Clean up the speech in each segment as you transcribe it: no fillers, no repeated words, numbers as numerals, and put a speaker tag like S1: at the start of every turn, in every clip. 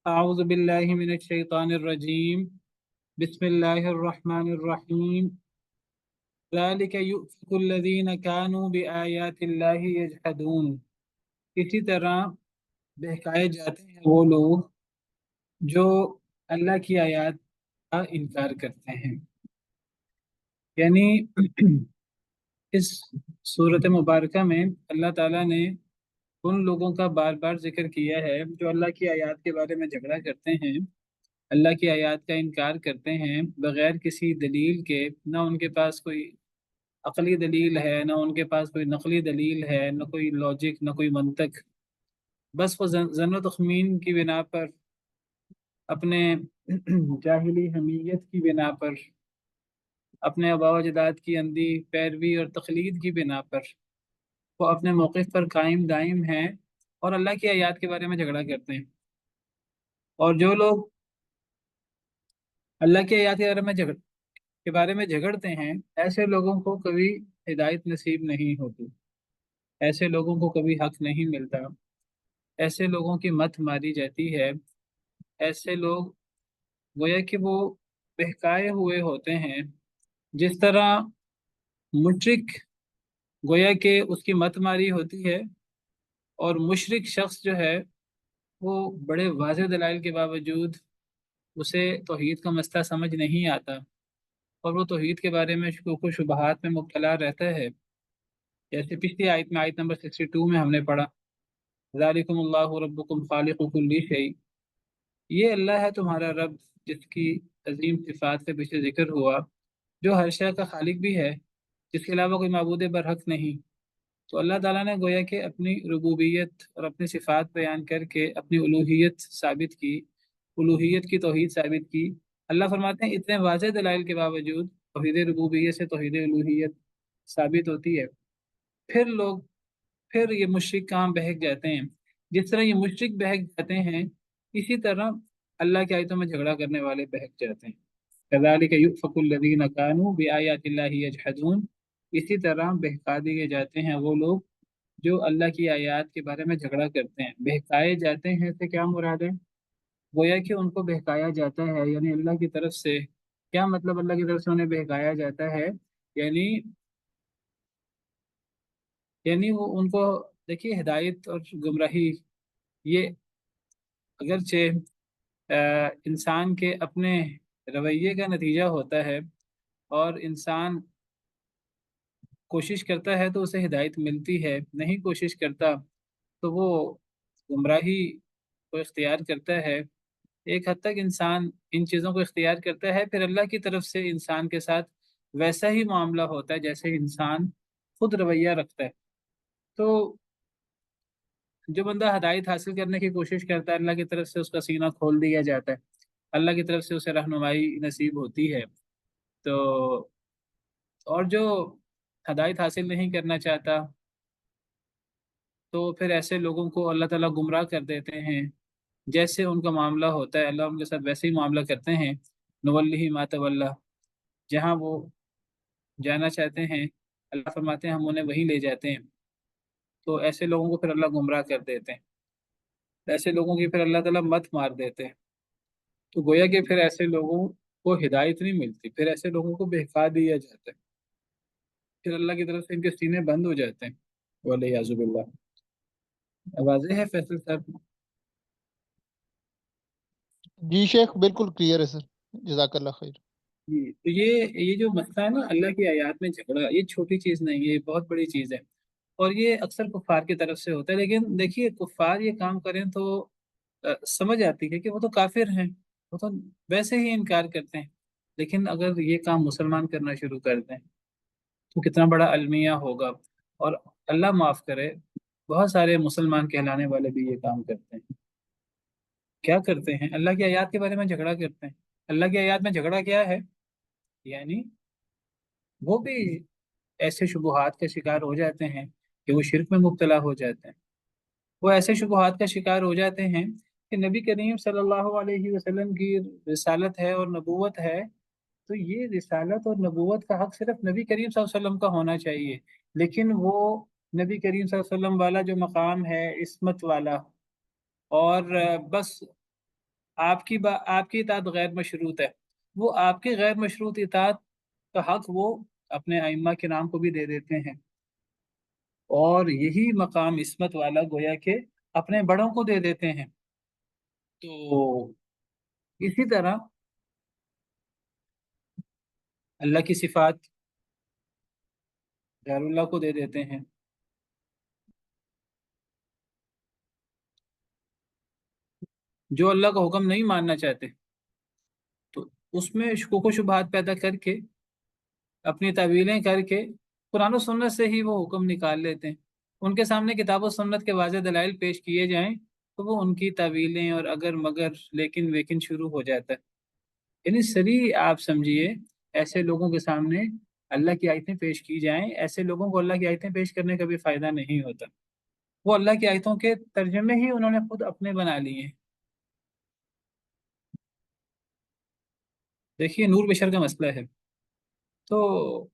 S1: أعوذ بالله من الشيطان الرجيم بسم الله الرحمن الرحيم ذلك يؤفك الذين كانوا بآيات الله يجحدون. اسی طرح بہکائے جاتے ہیں وہ لوگ جو اللہ کی آیات کا انکار کرتے ہیں. یعنی اس صورت مبارکہ میں اللہ تعالیٰ نے ان لوگوں کا بار بار ذکر کیا ہے جو اللہ کی آیات کے بارے میں جھگڑا کرتے ہیں، اللہ کی آیات کا انکار کرتے ہیں بغیر کسی دلیل کے. نہ ان کے پاس کوئی عقلی دلیل ہے، نہ ان کے پاس کوئی نقلی دلیل ہے، نہ کوئی لاجک، نہ کوئی منطق. بس وہ ظن و تخمین کی بنا پر، اپنے جاہلی حمیت کی بنا پر، اپنے آباء و اجداد کی اندھی پیروی اور تقلید کی بنا پر وہ اپنے موقف پر قائم دائم ہیں اور اللہ کی آیات کے بارے میں جھگڑا کرتے ہیں. اور جو لوگ اللہ کی آیات کے بارے میں جھگڑتے ہیں، ایسے لوگوں کو کبھی ہدایت نصیب نہیں ہوتی، ایسے لوگوں کو کبھی حق نہیں ملتا، ایسے لوگوں کی مت ماری جاتی ہے. ایسے لوگ گویا کہ وہ بہکائے ہوئے ہوتے ہیں. جس طرح مشرک گویا کہ اس کی مت ماری ہوتی ہے، اور مشرک شخص جو ہے وہ بڑے واضح دلائل کے باوجود اسے توحید کا مسئلہ سمجھ نہیں آتا، اور وہ توحید کے بارے میں شکوک و شبہات میں مبتلا رہتا ہے. جیسے پچھلی آیت میں، آیت نمبر 62 میں ہم نے پڑھا، ذالکم اللہ ربکم خالق کل شیء، یہ اللہ ہے تمہارا رب جس کی عظیم صفات سے پیچھے ذکر ہوا، جو ہر شے کا خالق بھی ہے، جس کے علاوہ کوئی معبود برحق نہیں. تو اللہ تعالیٰ نے گویا کہ اپنی ربوبیت اور اپنی صفات بیان کر کے اپنی الوہیت ثابت کی، الوہیت کی توحید ثابت کی. اللہ فرماتے ہیں اتنے واضح دلائل کے باوجود توحید ربوبیت سے توحید الوہیت ثابت ہوتی ہے. پھر یہ مشرک کہاں بہک جاتے ہیں. جس طرح یہ مشرک بہک جاتے ہیں، اسی طرح اللہ کی آیتوں میں جھگڑا کرنے والے بہک جاتے ہیں. كذلك يؤفك الذين كانوا بآيات الله يجحدون. اسی طرح بہکا دیے جاتے ہیں وہ لوگ جو اللہ کی آیات کے بارے میں جھگڑا کرتے ہیں. بہکائے جاتے ہیں سے کیا مراد ہے؟ گویا کہ ان کو بہکایا جاتا ہے، یعنی اللہ کی طرف سے. کیا مطلب اللہ کی طرف سے انہیں بہکایا جاتا ہے؟ یعنی وہ ان کو، دیکھیے ہدایت اور گمراہی یہ اگرچہ انسان کے اپنے رویے کا نتیجہ ہوتا ہے، اور انسان کوشش کرتا ہے تو اسے ہدایت ملتی ہے، نہیں کوشش کرتا تو وہ گمراہی کو اختیار کرتا ہے. ایک حد تک انسان ان چیزوں کو اختیار کرتا ہے، پھر اللہ کی طرف سے انسان کے ساتھ ویسا ہی معاملہ ہوتا ہے جیسے انسان خود رویہ رکھتا ہے. تو جو بندہ ہدایت حاصل کرنے کی کوشش کرتا ہے، اللہ کی طرف سے اس کا سینہ کھول دیا جاتا ہے، اللہ کی طرف سے اسے رہنمائی نصیب ہوتی ہے. تو اور جو ہدایت حاصل نہیں کرنا چاہتا، تو پھر ایسے لوگوں کو اللہ تعالیٰ گمراہ کر دیتے ہیں. جیسے ان کا معاملہ ہوتا ہے اللہ ان کے ساتھ ویسے ہی معاملہ کرتے ہیں. نولی ما تولی، جہاں وہ جانا چاہتے ہیں اللہ فرماتے ہیں ہم انہیں وہیں لے جاتے ہیں. تو ایسے لوگوں کو پھر اللہ گمراہ کر دیتے ہیں، ایسے لوگوں کی پھر اللہ تعالیٰ مت مار دیتے ہیں. تو گویا کہ پھر ایسے لوگوں کو ہدایت نہیں ملتی، پھر ایسے لوگوں کو بہکا دیا جاتا ہے، پھر اللہ کی طرف سے ان کے سینے بند ہو جاتے ہیں. ولیعذ باللہ. واضح ہے فیصل صاحب؟
S2: جی شیخ بالکل کلیئر ہے سر، جزاک اللہ خیر.
S1: جی. تو یہ جو مسئلہ ہے نا اللہ کی آیات میں جھگڑا، یہ چھوٹی چیز نہیں ہے، یہ بہت بڑی چیز ہے. اور یہ اکثر کفار کی طرف سے ہوتا ہے. لیکن دیکھیے کفار یہ کام کریں تو سمجھ آتی ہے کہ وہ تو کافر ہیں، وہ تو ویسے ہی انکار کرتے ہیں. لیکن اگر یہ کام مسلمان کرنا شروع کر دیں تو کتنا بڑا المیہ ہوگا. اور اللہ معاف کرے، بہت سارے مسلمان کہلانے والے بھی یہ کام کرتے ہیں. کیا کرتے ہیں؟ اللہ کی آیات کے بارے میں جھگڑا کرتے ہیں. اللہ کی آیات میں جھگڑا کیا ہے؟ یعنی وہ بھی ایسے شبہات کا شکار ہو جاتے ہیں کہ وہ شرک میں مبتلا ہو جاتے ہیں. وہ ایسے شبہات کا شکار ہو جاتے ہیں کہ نبی کریم صلی اللہ علیہ وسلم کی رسالت ہے اور نبوت ہے، تو یہ رسالت اور نبوت کا حق صرف نبی کریم صلی اللہ علیہ وسلم کا ہونا چاہیے. لیکن وہ نبی کریم صلی اللہ علیہ وسلم والا جو مقام ہے عصمت والا، اور بس آپ کی اطاعت غیر مشروط ہے، وہ آپ کی غیر مشروط اطاعت کا حق وہ اپنے ائمہ کرام کو بھی دے دیتے ہیں، اور یہی مقام عصمت والا گویا کہ اپنے بڑوں کو دے دیتے ہیں۔ تو اسی طرح اللہ کی صفات غیر اللہ کو دے دیتے ہیں۔ جو اللہ کا حکم نہیں ماننا چاہتے تو اس میں شکوک و شبہات پیدا کر کے، اپنی تعویلیں کر کے، قرآن و سنت سے ہی وہ حکم نکال لیتے ہیں۔ ان کے سامنے کتاب و سنت کے واضح دلائل پیش کیے جائیں تو وہ ان کی تعویلیں اور اگر مگر لیکن ویکن شروع ہو جاتا ہے۔ یعنی صریح آپ سمجھیے، ایسے لوگوں کے سامنے اللہ کی آیتیں پیش کی جائیں، ایسے لوگوں کو اللہ کی آیتیں پیش کرنے کا بھی فائدہ نہیں ہوتا۔ وہ اللہ کی آیتوں کے ترجمے ہی انہوں نے خود اپنے بنا لیے ہیں۔ دیکھیے، نور بشر کا مسئلہ ہے، تو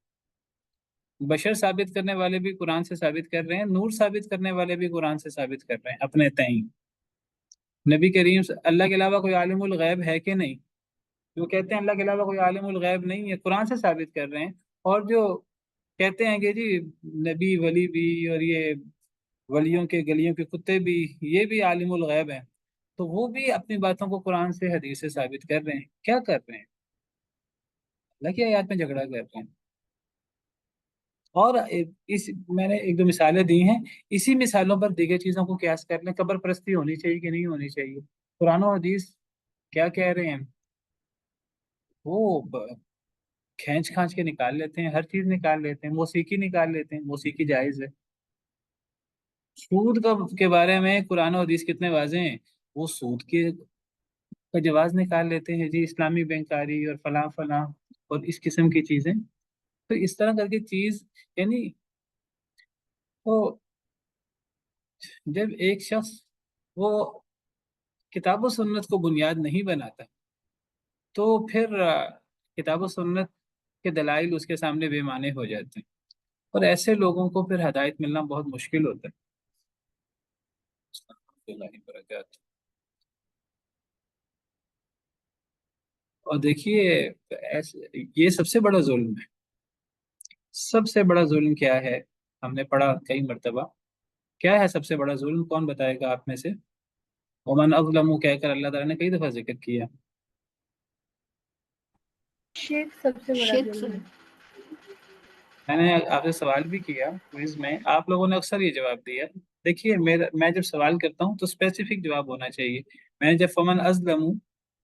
S1: بشر ثابت کرنے والے بھی قرآن سے ثابت کر رہے ہیں، نور ثابت کرنے والے بھی قرآن سے ثابت کر رہے ہیں اپنے تئیں۔ نبی کریم اللہ کے علاوہ کوئی عالم الغیب ہے کہ نہیں؟ جو کہتے ہیں اللہ کے علاوہ کوئی عالم الغیب نہیں ہے، قرآن سے ثابت کر رہے ہیں۔ اور جو کہتے ہیں کہ جی نبی ولی بھی، اور یہ ولیوں کے گلیوں کے کتے بھی، یہ بھی عالم الغیب ہیں، تو وہ بھی اپنی باتوں کو قرآن سے حدیث سے ثابت کر رہے ہیں۔ کیا کر رہے ہیں؟ اللہ کی آیات میں جھگڑا کر رہے ہیں۔ اور میں نے ایک دو مثالیں دی ہیں، اسی مثالوں پر دیگر چیزوں کو قیاس کر لیں۔ قبر پرستی ہونی چاہیے کہ نہیں ہونی چاہیے؟ قرآن و حدیث کیا کہہ رہے ہیں؟ وہ کھینچ کھانچ کے نکال لیتے ہیں، ہر چیز نکال لیتے ہیں، موسیقی نکال لیتے ہیں، موسیقی جائز ہے۔ سود کے بارے میں قرآن و حدیث کتنے واضح ہیں، وہ سود کے کا جواز نکال لیتے ہیں، جی اسلامی بینکاری اور فلاں فلاں اور اس قسم کی چیزیں۔ تو اس طرح کر کے چیز، یعنی تو جب ایک شخص وہ کتاب و سنت کو بنیاد نہیں بناتا تو پھر کتاب و سنت کے دلائل اس کے سامنے بے معنی ہو جاتے ہیں، اور ایسے لوگوں کو پھر ہدایت ملنا بہت مشکل ہوتا ہے۔ اللہ برکاتہ۔ اور دیکھیے، یہ سب سے بڑا ظلم ہے۔ سب سے بڑا ظلم کیا ہے؟ ہم نے پڑھا کئی مرتبہ، کیا ہے سب سے بڑا ظلم؟ کون بتائے گا آپ میں سے؟ ومن اظلم کہہ کر اللہ تعالیٰ نے کئی دفعہ ذکر کیا۔
S3: شرک سب سے بڑا ظلم ہے۔
S1: میں نے آپ سے سوال بھی کیا کوئز میں، آپ لوگوں نے اکثر یہ جواب دیا۔ دیکھیے، میں جب سوال کرتا ہوں تو اسپیسیفک جواب ہونا چاہیے۔ میں جب فمن ازلم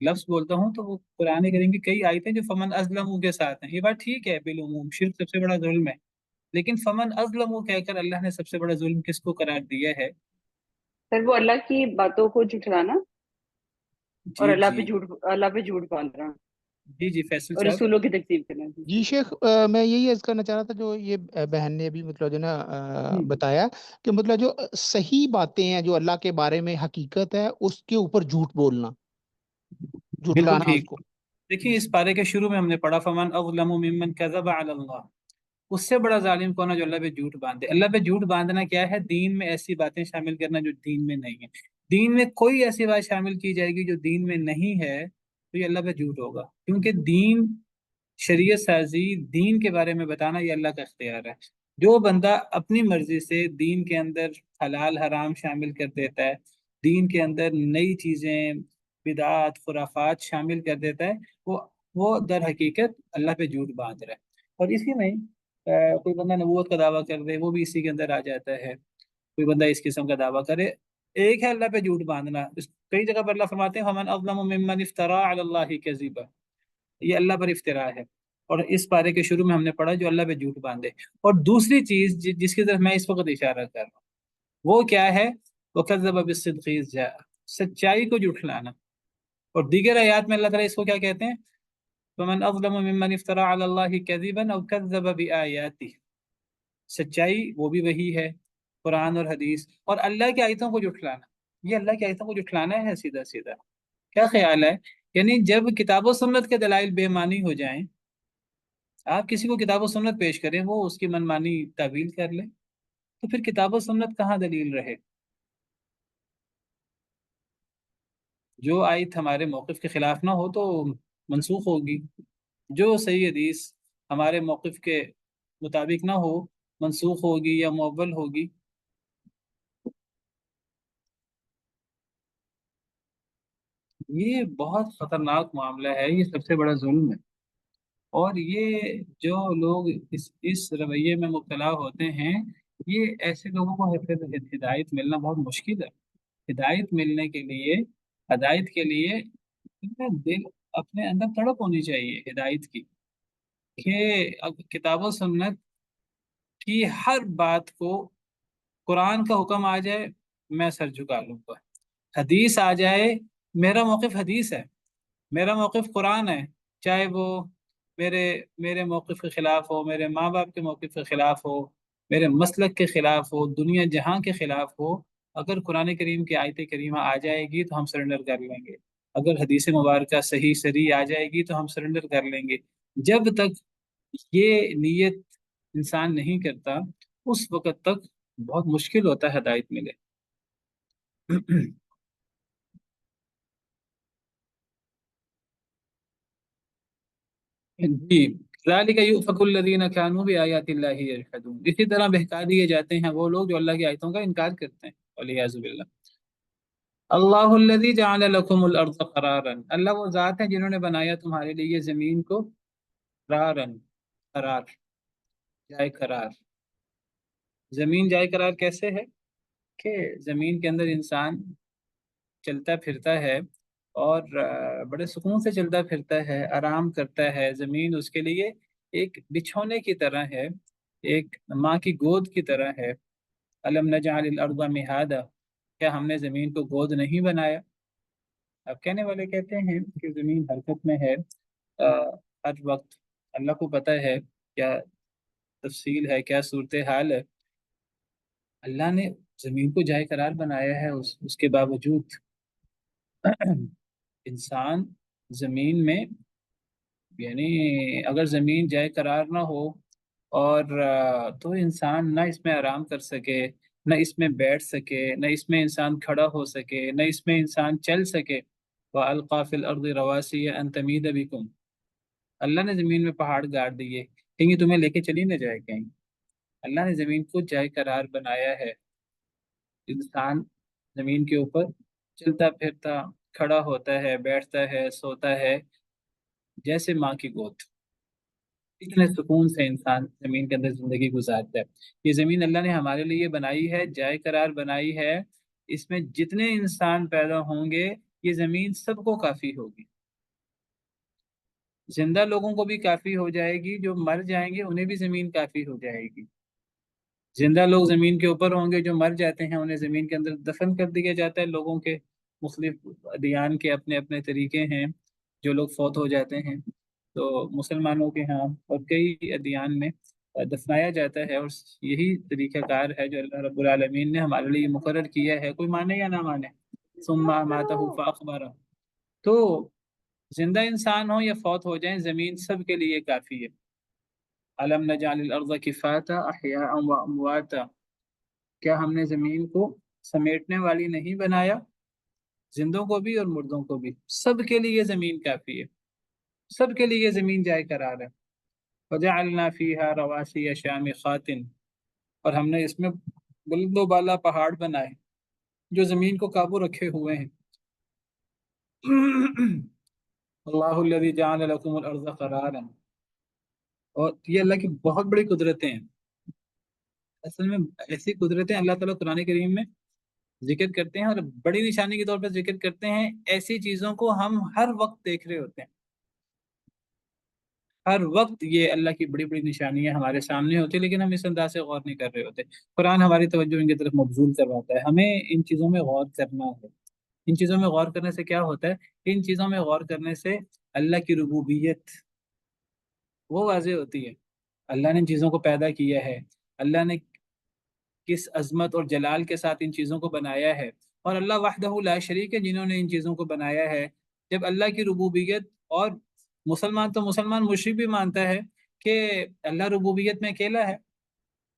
S1: لفظ بولتا ہوں تو وہ قرآن کریم کی کئی آیتیں جو فمن ازلم کے ساتھ ہیں، یہ بات ٹھیک ہے، بالعموم شرک سب سے بڑا ظلم ہے، لیکن فمن ازلم کہہ کر اللہ نے سب سے بڑا ظلم کس کو قرار دیا ہے؟
S3: سر وہ اللہ کی باتوں کو جھٹلانا اور
S1: جی جی
S3: اللہ پہ جھوٹ باندھنا
S1: جی جی فیصل
S3: اور
S1: صاحب۔
S3: رسولوں کی تکذیب کرنا۔
S2: جی شیخ، میں یہی عرض کرنا چاہ رہا تھا جو یہ بہن نے بھی مطلب جو نا بتایا کہ مطلب جو صحیح باتیں ہیں جو اللہ کے بارے میں حقیقت ہے اس کے اوپر جھوٹ بولنا،
S1: بالکل
S2: جھٹلانا اس
S1: ٹھیک۔
S2: کو۔
S1: دیکھیے، اس پارے کے شروع میں ہم نے پڑھا فمن اظلم ممن کذب علی اللہ، اس سے بڑا ظالم کون ہے جو اللہ پہ جھوٹ باندھے؟ اللہ پہ جھوٹ باندھنا کیا ہے؟ دین میں ایسی باتیں شامل کرنا جو دین میں نہیں ہے۔ دین میں کوئی ایسی بات شامل کی جائے گی جو دین میں نہیں ہے تو یہ اللہ پہ جھوٹ ہوگا، کیونکہ دین، شریعت سازی، دین کے بارے میں بتانا یہ اللہ کا اختیار ہے۔ جو بندہ اپنی مرضی سے دین کے اندر حلال حرام شامل کر دیتا ہے، دین کے اندر نئی چیزیں، بدعات، خرافات شامل کر دیتا ہے، وہ در حقیقت اللہ پہ جھوٹ باندھ رہا ہے۔ اور اسی میں کوئی بندہ نبوت کا دعویٰ کر دے، وہ بھی اسی کے اندر آ جاتا ہے۔ کوئی بندہ اس قسم کا دعویٰ کرے، ایک ہے اللہ پہ جھوٹ باندھنا، کئی جگہ پر اللہ فرماتے ہیں فمن اظلم ممن افترا علی اللہ کذبا، یہ اللہ پر افطرا ہے۔ اور اس پارے کے شروع میں ہم نے پڑھا جو اللہ پہ جھوٹ باندھے۔ اور دوسری چیز جس کی طرف میں اس وقت اشارہ کر رہا ہوں وہ کیا ہے؟ وَكَذَّبَ بِالصِّدْقِ إِذْ جَاءَ، سچائی کو جھٹلانا۔ اور دیگر آیات میں اللہ تعالیٰ اس کو کیا کہتے ہیں؟ فَمَنْ أَظْلَمُ مِمَّنِ افْتَرَىٰ عَلَى اللَّهِ كَذِبًا أَوْ كَذَّبَ بِآيَاتِهِ، سچائی وہ بھی وہی ہے، قرآن اور حدیث، اور اللہ کی آیتوں کو جھٹلانا، یہ اللہ کی آیتوں کو جھٹلانا ہے سیدھا سیدھا۔ کیا خیال ہے؟ یعنی جب کتاب و سنت کے دلائل بے معنی ہو جائیں، آپ کسی کو کتاب و سنت پیش کریں، وہ اس کی من مانی تعویل کر لے، تو پھر کتاب و سنت کہاں دلیل رہے؟ جو آیت ہمارے موقف کے خلاف نہ ہو تو منسوخ ہوگی، جو صحیح حدیث ہمارے موقف کے مطابق نہ ہو منسوخ ہوگی یا معول ہوگی۔ یہ بہت خطرناک معاملہ ہے، یہ سب سے بڑا ظلم ہے، اور یہ جو لوگ اس رویے میں مبتلا ہوتے ہیں، یہ ایسے لوگوں کو ہدایت ملنا بہت مشکل ہے۔ ہدایت ملنے کے لیے، ہدایت کے لیے دل اپنے اندر تڑپ ہونی چاہیے ہدایت کی، کہ اب کتاب و سنت کی ہر بات کو، قرآن کا حکم آ جائے میں سر جھکا لوں گا، حدیث آ جائے، میرا موقف حدیث ہے، میرا موقف قرآن ہے، چاہے وہ میرے میرے موقف کے خلاف ہو، میرے ماں باپ کے موقف کے خلاف ہو، میرے مسلک کے خلاف ہو، دنیا جہاں کے خلاف ہو، اگر قرآن کریم کی آیت کریمہ آ جائے گی تو ہم سرنڈر کر لیں گے، اگر حدیث مبارکہ صحیح سری آ جائے گی تو ہم سرنڈر کر لیں گے۔ جب تک یہ نیت انسان نہیں کرتا، اس وقت تک بہت مشکل ہوتا ہے ہدایت ملے۔ جی، ذالک یؤفک الذین کانوا بآیات اللہ یجحدون، اسی طرح بہکا دیے جاتے ہیں وہ لوگ جو اللہ کی آیتوں کا انکار کرتے ہیں، والعیاذ باللہ۔ اللہ الذی جعل لکم الارض قرارا، اللہ وہ ذات ہے جنہوں نے بنایا تمہارے لیے زمین کو قرارا، قرار، جائے قرار۔ زمین جائے قرار کیسے ہے؟ کہ زمین کے اندر انسان چلتا پھرتا ہے، اور بڑے سکون سے چلتا پھرتا ہے، آرام کرتا ہے، زمین اس کے لیے ایک بچھونے کی طرح ہے، ایک ماں کی گود کی طرح ہے۔ الم نجعل الارض مہادا، کیا ہم نے زمین کو گود نہیں بنایا؟ اب کہنے والے کہتے ہیں کہ زمین حرکت میں ہے ہر وقت، اللہ کو پتہ ہے کیا تفصیل ہے، کیا صورتحال ہے۔ اللہ نے زمین کو جائے قرار بنایا ہے، اس کے باوجود انسان زمین میں، یعنی اگر زمین جائے قرار نہ ہو، اور تو انسان نہ اس میں آرام کر سکے، نہ اس میں بیٹھ سکے، نہ اس میں انسان کھڑا ہو سکے، نہ اس میں انسان چل سکے۔ وَأَلْقَى فِي الْأَرْضِ رَوَاسِيَ أَن تَمِيدَ بِكُمْ، اللہ نے زمین میں پہاڑ گاڑ دیے، کہیں تمہیں لے کے چلی نہ جائے کہیں۔ اللہ نے زمین کو جائے قرار بنایا ہے، انسان زمین کے اوپر چلتا پھرتا، کھڑا ہوتا ہے، بیٹھتا ہے، سوتا ہے، جیسے ماں کی گود۔ اتنے سکون سے انسان زمین کے اندر زندگی گزارتا ہے۔ یہ زمین اللہ نے ہمارے لیے بنائی ہے، جائے قرار بنائی ہے، اس میں جتنے انسان پیدا ہوں گے یہ زمین سب کو کافی ہوگی، زندہ لوگوں کو بھی کافی ہو جائے گی، جو مر جائیں گے انہیں بھی زمین کافی ہو جائے گی۔ زندہ لوگ زمین کے اوپر ہوں گے، جو مر جاتے ہیں انہیں زمین کے اندر دفن کر دیا جاتا ہے۔ لوگوں کے مختلف ادیان کے اپنے اپنے طریقے ہیں، جو لوگ فوت ہو جاتے ہیں تو مسلمانوں کے ہاں اور کئی ادیان میں دفنایا جاتا ہے، اور یہی طریقہ کار ہے جو اللہ رب العالمین نے ہمارے لیے مقرر کیا ہے، کوئی مانے یا نہ مانے۔ ثم ماتہ فاخبرہ، تو زندہ انسان ہو یا فوت ہو جائیں زمین سب کے لیے کافی ہے۔ الم نجعل الارض کفاتا احیاء و امواتا، کیا ہم نے زمین کو سمیٹنے والی نہیں بنایا؟ زندوں کو بھی اور مردوں کو بھی، سب کے لیے زمین کافی ہے، سب کے لیے زمین جائے قرار ہے۔ وجعلنا فیہا رواسیا شامخات، اور ہم نے اس میں بلند و بالا پہاڑ بنائے جو زمین کو قابو رکھے ہوئے ہیں۔ اللہ الذی جعل لکم الارض قرارا، اور یہ اللہ کی بہت بڑی قدرتیں ہیں، اصل میں ایسی قدرتیں اللہ تعالیٰ قرآن کریم میں ذکر کرتے ہیں، اور بڑی نشانی کے طور پر ذکر کرتے ہیں۔ ایسی چیزوں کو ہم ہر وقت دیکھ رہے ہوتے ہیں، ہر وقت یہ اللہ کی بڑی بڑی نشانیاں ہمارے سامنے ہوتی ہیں، لیکن ہم اس انداز سے غور نہیں کر رہے ہوتے۔ قرآن ہماری توجہ ان کی طرف مبذول کرواتا ہے، ہمیں ان چیزوں میں غور کرنا ہے۔ ان چیزوں میں غور کرنے سے کیا ہوتا ہے؟ ان چیزوں میں غور کرنے سے اللہ کی ربوبیت وہ واضح ہوتی ہے، اللہ نے ان چیزوں کو پیدا کیا ہے، اللہ نے کس عظمت اور جلال کے ساتھ ان چیزوں کو بنایا ہے، اور اللہ وحدہ لا شریک ہے جنہوں نے ان چیزوں کو بنایا ہے۔ جب اللہ کی ربوبیت، اور مسلمان تو مسلمان، مشرک بھی مانتا ہے کہ اللہ ربوبیت میں اکیلا ہے،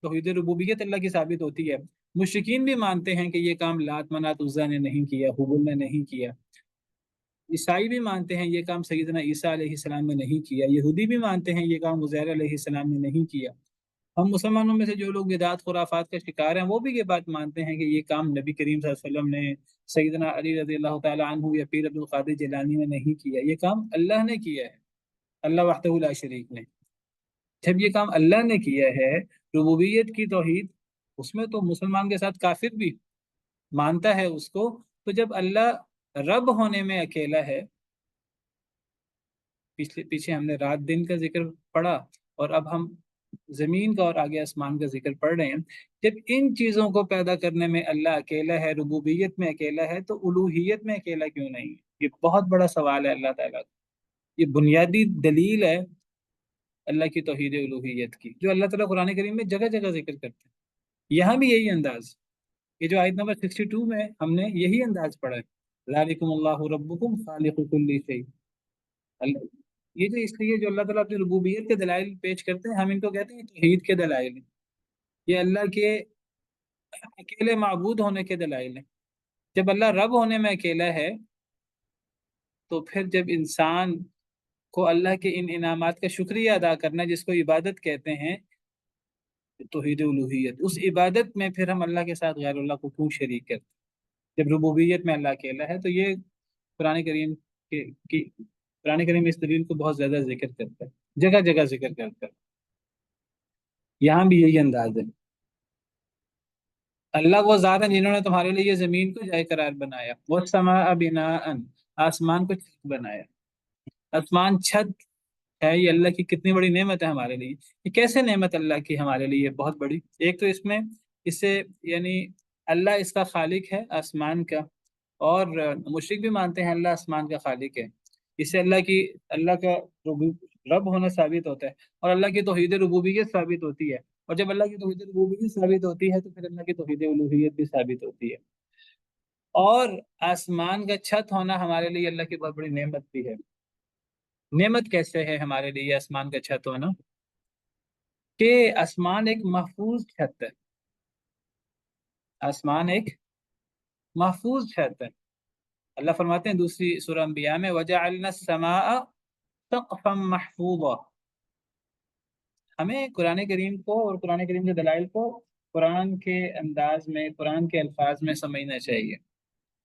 S1: توحید ربوبیت اللہ کی ثابت ہوتی ہے۔ مشرکین بھی مانتے ہیں کہ یہ کام لات منات عزا نے نہیں کیا، حبل نے نہیں کیا، عیسائی بھی مانتے ہیں یہ کام سیدنا عیسیٰ علیہ السلام نے نہیں کیا، یہودی بھی مانتے ہیں یہ کام عزیر علیہ السلام نے نہیں کیا۔ ہم مسلمانوں میں سے جو لوگ بدعات خرافات کا شکار ہیں وہ بھی یہ بات مانتے ہیں کہ یہ کام نبی کریم صلی اللہ علیہ وسلم نے، سیدنا علی رضی اللہ تعالیٰ عنہ یا پیر عبد القادر جیلانی نے نہیں کیا، یہ کام اللہ نے کیا ہے، اللہ وحدہ لا شریک نے۔ جب یہ کام اللہ نے کیا ہے، ربوبیت کی توحید، اس میں تو مسلمان کے ساتھ کافر بھی مانتا ہے اس کو۔ تو جب اللہ رب ہونے میں اکیلا ہے، پیچھے ہم نے رات دن کا ذکر پڑھا، اور اب ہم زمین کا اور آگے آسمان کا ذکر پڑھ رہے ہیں۔ جب ان چیزوں کو پیدا کرنے میں اللہ اکیلا ہے، ربوبیت میں اکیلا ہے، تو الوہیت میں اکیلا کیوں نہیں ہے؟ یہ بہت بڑا سوال ہے اللہ تعالیٰ کا۔ یہ بنیادی دلیل ہے اللہ کی توحید الوہیت کی، جو اللہ تعالیٰ قرآن کریم میں جگہ جگہ ذکر کرتے ہیں۔ یہاں بھی یہی انداز، یہ جو آیت نمبر 62 میں ہم نے یہی انداز پڑھا ہے، ذالکم اللہ ربکم خالق کل شیء۔ یہ جو اس لیے جو اللہ تعالیٰ اپنی ربوبیت کے دلائل پیش کرتے ہیں، ہم ان کو کہتے ہیں توحید کے دلائل ہیں، یہ اللہ کے اکیلے معبود ہونے کے دلائل ہیں۔ جب اللہ رب ہونے میں اکیلا ہے، تو پھر جب انسان کو اللہ کے ان انعامات کا شکریہ ادا کرنا، جس کو عبادت کہتے ہیں، توحید الوہیت، اس عبادت میں پھر ہم اللہ کے ساتھ غیر اللہ کو کیوں شریک کرتے ہیں؟ جب ربوبیت میں اللہ اکیلا ہے، تو یہ قرآن کریم قرآن کریم اس دلیل کو بہت زیادہ ذکر کرتا ہے، جگہ جگہ ذکر کرتا ہے۔ یہاں بھی یہی انداز ہے۔ اللہ وہ ذات ہے جنہوں نے تمہارے لیے زمین کو جائے قرار بنایا، والسماء بناء، آسمان کو چھت بنایا۔ آسمان چھت ہے، یہ اللہ کی کتنی بڑی نعمت ہے ہمارے لیے۔ یہ کیسے نعمت اللہ کی ہمارے لیے بہت بڑی؟ ایک تو اس میں، اس سے یعنی اللہ اس کا خالق ہے آسمان کا، اور مشرک بھی مانتے ہیں اللہ آسمان کا خالق ہے۔ اس سے اللہ کا رب ہونا ثابت ہوتا ہے، اور اللہ کی توحید ربوبیت ثابت ہوتی ہے، اور جب اللہ کی توحید ربوبیت ثابت ہوتی ہے تو پھر اللہ کی توحید الوہیت بھی ثابت ہوتی ہے۔ اور آسمان کا چھت ہونا ہمارے لیے اللہ کی بہت بڑی نعمت بھی ہے۔ نعمت کیسے ہے ہمارے لیے آسمان کا چھت ہونا؟ کہ آسمان ایک محفوظ چھت ہے، آسمان ایک محفوظ چھت ہے۔ اللہ فرماتے ہیں دوسری سورہ انبیاء میں، وَجَعَلْنَا السَّمَاءَ سَقْفًا مَحْفُوظًا۔ ہمیں قرآن کریم کو اور قرآن کریم کے دلائل کو قرآن کے انداز میں، قرآن کے الفاظ میں سمجھنا چاہیے،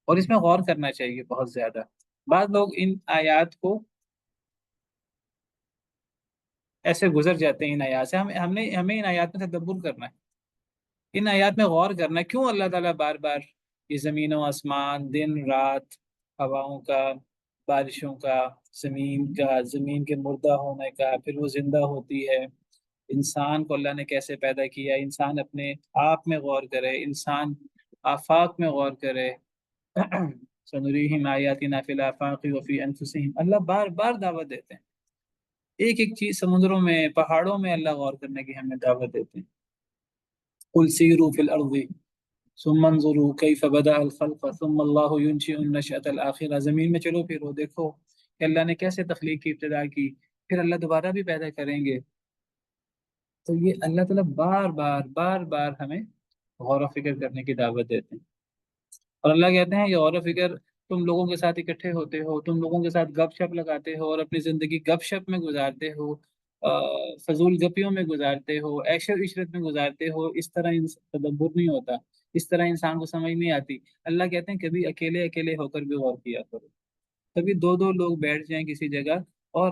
S1: اور اس میں غور کرنا چاہیے بہت زیادہ۔ بعض لوگ ان آیات کو ایسے گزر جاتے ہیں، ان آیات سے ہمیں ان آیات میں تدبر کرنا ہے، ان آیات میں غور کرنا ہے، کیوں اللہ تعالیٰ بار بار یہ زمین و آسمان، دن رات، ہواؤں کا، بارشوں کا، زمین کے مردہ ہونے کا، پھر وہ زندہ ہوتی ہے، انسان کو اللہ نے کیسے پیدا کیا، انسان اپنے آپ میں غور کرے، انسان آفاق میں غور کرے۔ سنریہم آیاتنا فی الآفاق وفی انفسہم، اللہ بار بار دعوت دیتے ہیں، ایک ایک چیز، سمندروں میں، پہاڑوں میں اللہ غور کرنے کی ہمیں دعوت دیتے ہیں۔ قل سیروا فی الارض ثم انظروا کیف بدأ الخلق ثم اللہ ینشئ النشأۃ الآخرہ، زمین میں چلو پھرو، دیکھو کہ اللہ نے کیسے تخلیق کی ابتدا کی، پھر اللہ دوبارہ بھی پیدا کریں گے۔ تو یہ اللہ تعالیٰ بار بار بار بار ہمیں غور و فکر کرنے کی دعوت دیتے ہیں، اور اللہ کہتے ہیں یہ غور و فکر تم لوگوں کے ساتھ اکٹھے ہوتے ہو، تم لوگوں کے ساتھ گپ شپ لگاتے ہو، اور اپنی زندگی گپ شپ میں گزارتے ہو، فضول گپیوں میں گزارتے ہو، عیش و عشرت میں گزارتے ہو، اس طرح تدبر نہیں ہوتا، اس طرح انسان کو سمجھ نہیں آتی۔ اللہ کہتے ہیں کبھی اکیلے اکیلے ہو کر بھی غور کیا کرو، کبھی دو دو لوگ بیٹھ جائیں کسی جگہ اور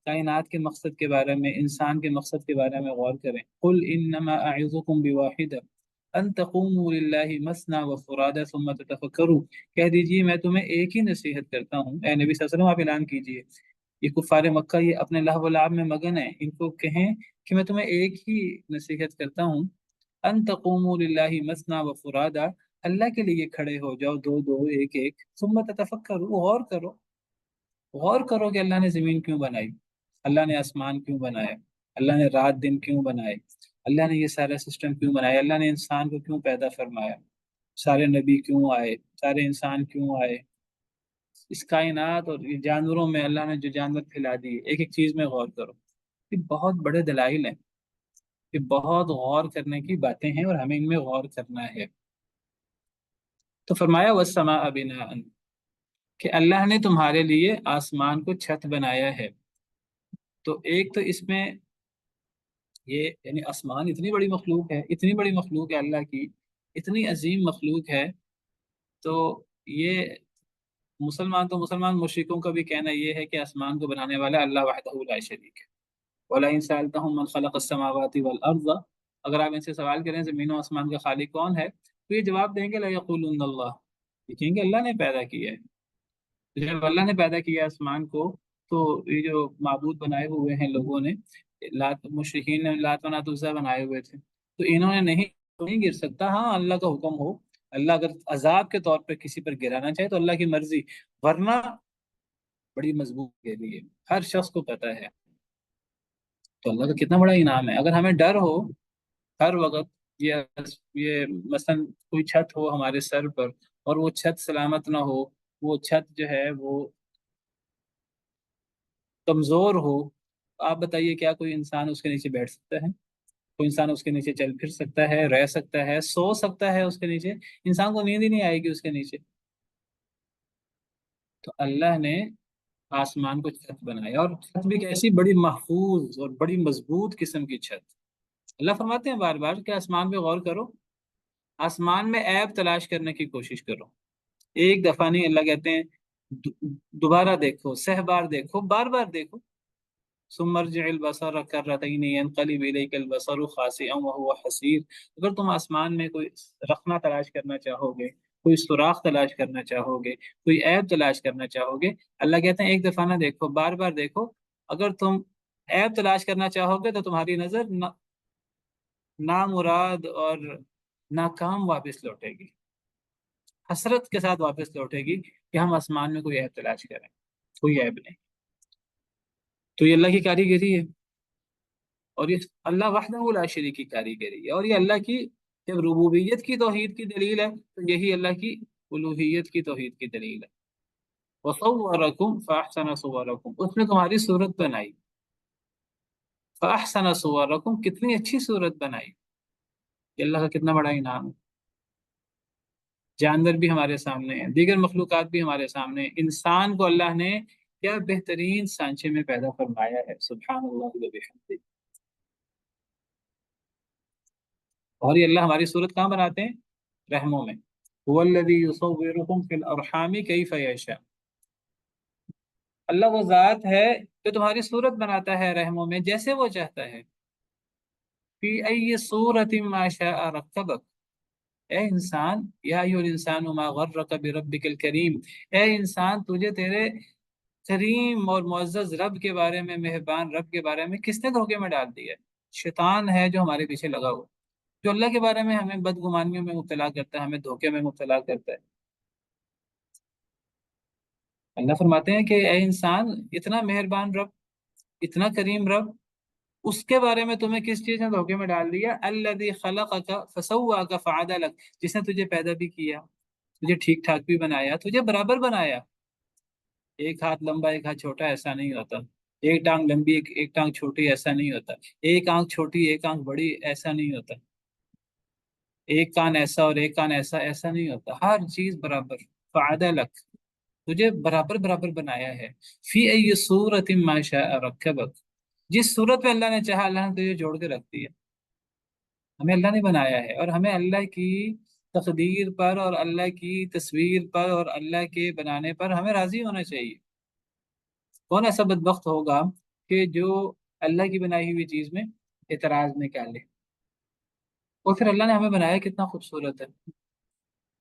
S1: کائنات کے مقصد کے بارے میں، انسان کے مقصد کے بارے میں غور کریں۔ قل انما اعظکم بواحدہ ان تقوموا للہ مثنی وفرادا ثم تتفکروا، کہہ دیجیے میں تمہیں ایک ہی نصیحت کرتا ہوں، اے نبی صلی اللہ علیہ وسلم آپ اعلان کیجیے، یہ کفار مکہ یہ اپنے لہو و لعب میں مگن ہیں، ان کو کہیں کہ میں تمہیں ایک ہی نصیحت کرتا ہوں، ان تقوموا للہ مثنی وفرادا، اللہ کے لیے کھڑے ہو جاؤ دو دو، ایک ایک، ثم تتفکروا، غور کرو، غور کرو کہ اللہ نے زمین کیوں بنائی، اللہ نے آسمان کیوں بنایا، اللہ نے رات دن کیوں بنائے، اللہ نے یہ سارا سسٹم کیوں بنایا، اللہ نے انسان کو کیوں پیدا فرمایا، سارے نبی کیوں آئے، سارے انسان کیوں آئے، اس کائنات اور یہ جانوروں میں اللہ نے جو جانور پھیلا دیے، ایک ایک چیز میں غور کرو۔ یہ بہت بڑے دلائل ہیں، یہ بہت غور کرنے کی باتیں ہیں، اور ہمیں ان میں غور کرنا ہے۔ تو فرمایا والسماء بناء، کہ اللہ نے تمہارے لیے آسمان کو چھت بنایا ہے. تو ایک تو اس میں یہ یعنی آسمان اتنی بڑی مخلوق ہے، اتنی بڑی مخلوق ہے اللہ کی، اتنی عظیم مخلوق ہے. تو یہ مسلمان مشرکوں کا بھی کہنا یہ ہے کہ آسمان کو بنانے والا اللہ وحدہ لا شریک ہے. وَلَئِن سَأَلْتَهُم مَّنْ خَلَقَ السَّمَاوَاتِ وَالْأَرْضَ، اگر آپ ان سے سوال کریں زمین و آسمان کا خالق کون ہے، تو یہ جواب دیں گے لَيَقُولُنَّ اللَّهُ، یہ کہیں گے اللہ نے پیدا کیا ہے. تو جب اللہ نے پیدا کیا آسمان کو، تو یہ جو معبود بنائے ہوئے ہیں لوگوں نے، مشرکین نے لات و نات عزا بنائے ہوئے تھے، تو انہوں نے نہیں گر سکتا. ہاں اللہ کا حکم ہو، اللہ اگر عذاب کے طور پہ کسی پر گرانا چاہے تو اللہ کی مرضی، ورنہ بڑی مضبوط کے لیے ہر شخص کو پتہ ہے. تو اللہ کا کتنا بڑا انعام ہے. اگر ہمیں ڈر ہو ہر وقت، یہ مثلا کوئی چھت ہو ہمارے سر پر اور وہ چھت سلامت نہ ہو، وہ چھت جو ہے وہ کمزور ہو، تو آپ بتائیے کیا کوئی انسان اس کے نیچے بیٹھ سکتا ہے؟ کوئی انسان اس کے نیچے چل پھر سکتا ہے، رہ سکتا ہے، سو سکتا ہے اس کے نیچے؟ انسان کو نیند ہی نہیں آئے گی اس کے نیچے. تو اللہ نے آسمان کو چھت بنایا، اور چھت بھی کیسی بڑی محفوظ اور بڑی مضبوط قسم کی چھت. اللہ فرماتے ہیں بار بار کہ آسمان پہ غور کرو، آسمان میں عیب تلاش کرنے کی کوشش کرو. ایک دفعہ نہیں، اللہ کہتے ہیں دوبارہ دیکھو، 100 بار دیکھو، بار بار دیکھو. ثم ارجع البصر كرتين ينقلب اليك البصر خاسئا وهو حسير. اگر تم آسمان میں کوئی رخنہ تلاش کرنا چاہو گے، کوئی سوراخ تلاش کرنا چاہو گے، کوئی عیب تلاش کرنا چاہو گے، اللہ کہتے ہیں ایک دفعہ نہ دیکھو، بار بار دیکھو. اگر تم عیب تلاش کرنا چاہو گے تو تمہاری نظر نامراد اور ناکام واپس لوٹے گی، حسرت کے ساتھ واپس لوٹے گی کہ ہم آسمان میں کوئی عیب تلاش کریں. کوئی عیب نہیں. تو یہ اللہ کی کاریگری ہے، اور یہ اللہ وحدہ لا شریک کی کاریگری ہے. اور یہ اللہ کی جب ربوبیت کی توحید کی دلیل ہے، تو یہی اللہ کی الوہیت کی توحید کی دلیل ہے. وَصَوَّرَكُمْ فَأَحْسَنَ صُوَرَكُمْ، اس نے تمہاری صورت بنائی. فَأَحْسَنَ صُوَرَكُمْ، کتنی اچھی صورت بنائی. یہ اللہ کا کتنا بڑا انعام ہے. جانور بھی ہمارے سامنے ہیں، دیگر مخلوقات بھی ہمارے سامنے ہیں. انسان کو اللہ نے کیا بہترین سانچے میں پیدا فرمایا ہے. سبحان اللہ و بحمدہ. اور یہ اللہ ہماری صورت کہاں بناتے ہیں؟ رحموں میں. هو الذی یصورکم فی الارحام کیف یشاء. اللہ وہ ذات ہے جو تمہاری صورت بناتا ہے رحموں میں جیسے وہ چاہتا ہے. فی ای صورت ما شاء رکبک. اے انسان، یا ایھا الانسان ما غرک بربک الکریم، اے انسان تجھے تیرے کریم اور معزز رب کے بارے میں، مہربان رب کے بارے میں کس نے دھوکے میں ڈال دیا ہے؟ شیطان ہے جو ہمارے پیچھے لگا ہوا، جو اللہ کے بارے میں ہمیں بدگمانیوں میں مبتلا کرتا ہے، ہمیں دھوکے میں مبتلا کرتا ہے. اللہ فرماتے ہیں کہ اے انسان، اتنا مہربان رب، اتنا کریم رب، اس کے بارے میں تمہیں کس چیز نے دھوکے میں ڈال دیا؟ الذی خلقک فسواک فعدلک، جس نے تجھے پیدا بھی کیا، تجھے ٹھیک ٹھاک بھی بنایا، تجھے برابر بنایا. ایک ہاتھ لمبا ایک ہاتھ چھوٹا ایسا نہیں ہوتا، ایک ٹانگ لمبی ایک ٹانگ چھوٹی ایسا نہیں ہوتا، ایک آنکھ چھوٹی ایک آنکھ بڑی ایسا نہیں ہوتا، ایک کان ایسا اور ایک کان ایسا ایسا نہیں ہوتا. ہر چیز برابر. فعدلک، تجھے برابر برابر بنایا ہے. فی ای صورت ما شاء رکبک، جس صورت میں اللہ نے چاہا اللہ نے تجھے جوڑ کے رکھ دیا. ہمیں اللہ نے بنایا ہے، اور ہمیں اللہ کی تقدیر پر اور اللہ کی تصویر پر اور اللہ کے بنانے پر ہمیں راضی ہونا چاہیے. کون ایسا بدبخت ہوگا کہ جو اللہ کی بنائی ہوئی چیز میں اعتراض نکالے؟ اور پھر اللہ نے ہمیں بنایا کتنا خوبصورت ہے.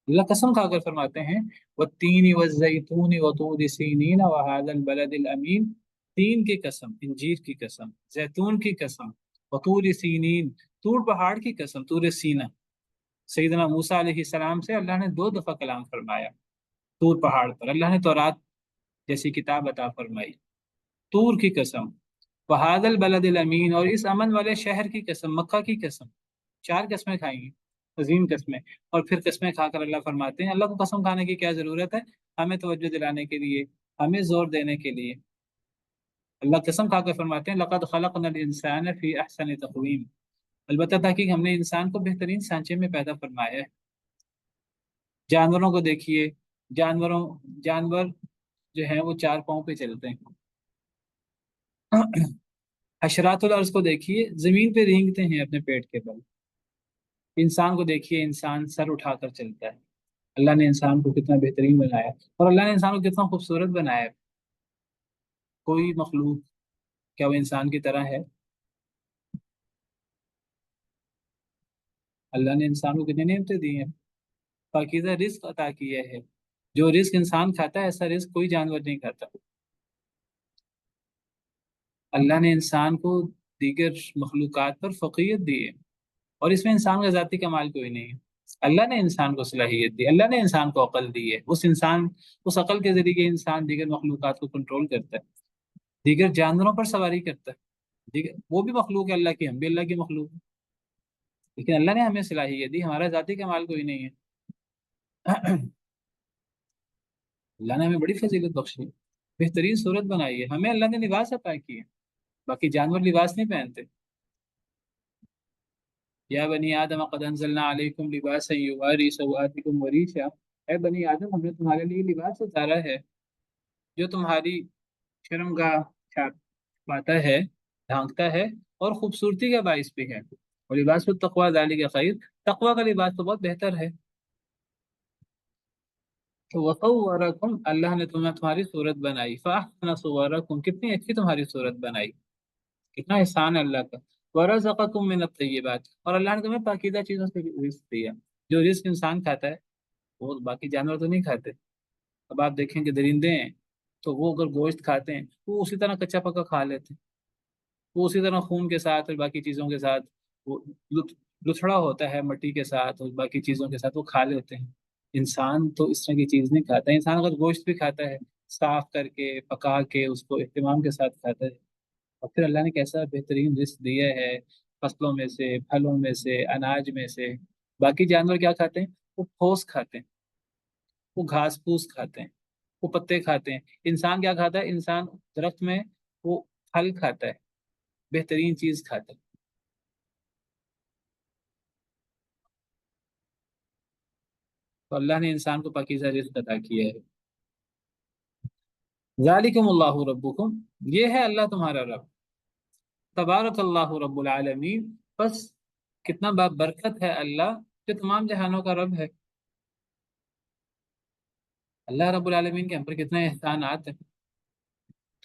S1: اللہ قسم کھا کر فرماتے ہیں والتین والزیتون وطور سینین وهذا البلد الامین. تین کی قسم، انجیر کی قسم، زیتون کی قسم، وطور سینین، طور پہاڑ کی قسم. طور سینہ، سیدنا موسیٰ علیہ السلام سے اللہ نے 2 دفعہ کلام فرمایا. طور پہاڑ پر اللہ نے تورات جیسی کتاب عطا فرمائی. طور کی قسم، وهذا البلد الامین، اور اس امن والے شہر کی قسم، مکہ کی قسم. 4 قسمیں کھائیں گی، عظیم قسمیں. اور پھر قسمیں کھا کر اللہ فرماتے ہیں، اللہ کو قسم کھانے کی کیا ضرورت ہے؟ ہمیں توجہ دلانے کے لیے، ہمیں زور دینے کے لیے. اللہ قسم کھا کر فرماتے ہیں لقد خلقنا الانسان فی احسن تقویم، البتہ تحقیق ہم نے انسان کو بہترین سانچے میں پیدا فرمایا ہے. جانوروں کو دیکھیے، جانور جو ہیں وہ 4 پاؤں پہ چلتے ہیں۔ حشرات الارض کو دیکھیے، زمین پہ رینگتے ہیں اپنے پیٹ کے بل۔ انسان کو دیکھیے، انسان سر اٹھا کر چلتا ہے۔ اللہ نے انسان کو کتنا بہترین بنایا، اور اللہ نے انسان کو کتنا خوبصورت بنایا ہے۔ کوئی مخلوق کیا وہ انسان کی طرح ہے؟ اللہ نے انسان کو کتنی نعمتیں دی ہیں، پاکیزہ رزق عطا کیا ہے۔ جو رزق انسان کھاتا ہے ایسا رزق کوئی جانور نہیں کھاتا۔ اللہ نے انسان کو دیگر مخلوقات پر فوقیت دی ہے، اور اس میں انسان کا ذاتی کمال کوئی نہیں ہے۔ اللہ نے انسان کو صلاحیت دی، اللہ نے انسان کو عقل دی ہے۔ اس عقل کے ذریعے انسان دیگر مخلوقات کو کنٹرول کرتا ہے، دیگر جانوروں پر سواری کرتا ہے۔ وہ بھی مخلوق ہے اللہ کی، ہم بھی اللہ کی مخلوق ہیں، لیکن اللہ نے ہمیں صلاحیت دی، ہمارا ذاتی کمال کوئی نہیں ہے۔ اللہ نے ہمیں بڑی فضیلت بخشی، بہترین صورت بنائی ہے، ہمیں اللہ نے لباس عطا کی ہے، باقی جانور لباس نہیں پہنتے۔ یا بنی آدم قد انزلنا علیکم لباسا یواری سوآتکم وریشا، اے بنی آدم ہم نے تمہارے لیے لباس اتارا ہے جو تمہاری شرمگاہ چھپاتا ہے، ڈھانکتا ہے، اور خوبصورتی کا باعث بھی ہے۔ اور لباس التقوی ذالک خیر، تقوی کا لباس تو بہت بہتر ہے۔ وصورکم، اللہ نے تمہاری صورت بنائی، فاحسن صورکم، کتنی اچھی تمہاری صورت بنائی، کتنا احسان ہے اللہ کا۔ ورزقکم من الطیبات، اور اللہ نے تمہیں پاکیزہ چیزوں سے رزق دیا۔ جو رزق انسان کھاتا ہے وہ باقی جانور تو نہیں کھاتے۔ اب آپ دیکھیں کہ درندے ہیں تو وہ اگر گوشت کھاتے ہیں وہ اسی طرح کچا پکا کھا لیتے ہیں، وہ اسی طرح خون کے ساتھ اور باقی چیزوں کے ساتھ، وہ لتھڑا ہوتا ہے مٹی کے ساتھ اور باقی چیزوں کے ساتھ وہ کھا لیتے ہیں۔ انسان تو اس طرح کی چیز نہیں کھاتا ہے، انسان اگر گوشت بھی کھاتا ہے صاف کر کے پکا کے اس کو اہتمام کے ساتھ کھاتا ہے۔ اور پھر اللہ نے کیسا بہترین رزق دیا ہے، فصلوں میں سے، پھلوں میں سے، اناج میں سے۔ باقی جانور کیا کھاتے ہیں؟ وہ ٹھوس کھاتے ہیں، وہ گھاس پھوس کھاتے ہیں، وہ پتے کھاتے ہیں۔ انسان کیا کھاتا ہے؟ انسان درخت میں وہ پھل کھاتا ہے، بہترین چیز کھاتا ہے۔ تو اللہ نے انسان کو پاکیزہ رزق عطا کیا ہے۔ ذالکم اللہ ربکم، یہ ہے اللہ تمہارا رب۔ تبارک اللہ رب العالمین، بس کتنا برکت ہے اللہ جو تمام جہانوں کا رب ہے۔ اللہ رب العالمین کے ہم پر کتنے احسانات ہیں۔